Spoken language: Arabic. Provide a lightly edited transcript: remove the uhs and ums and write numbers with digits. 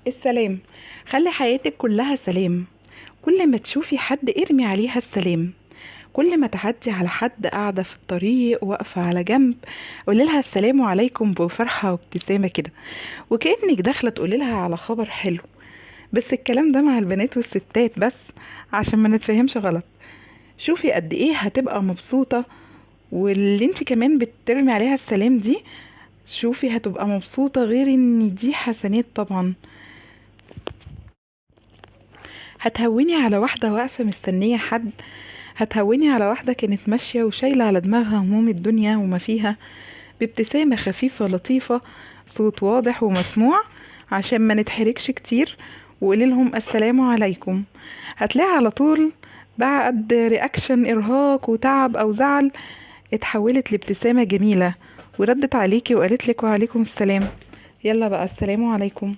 السلام. خلي حياتك كلها سلام. كل ما تشوفي حد ارمي عليها السلام. كل ما تعدي على حد قاعدة في الطريق واقفة على جنب قولي لها السلام عليكم بفرحة وابتسامة كده، وكأنك داخلة تقولي لها على خبر حلو. بس الكلام ده مع البنات والستات بس، عشان ما نتفهمش غلط. شوفي قد ايه هتبقى مبسوطة، واللي انت كمان بترمي عليها السلام دي شوفي هتبقى مبسوطة، غير ان دي حسنات طبعا. هتهوني على واحدة واقفة مستنية حد، هتهوني على واحدة كانت ماشية وشايلة على دماغها هموم الدنيا وما فيها، بابتسامة خفيفة لطيفة، صوت واضح ومسموع، عشان ما نتحركش كتير. وقولي لهم السلام عليكم. هتلاقي على طول بعد رياكشن ارهاق وتعب او زعل اتحولت لابتسامة جميلة، وردت عليكي وقالت لك وعليكم السلام. يلا بقى السلام عليكم.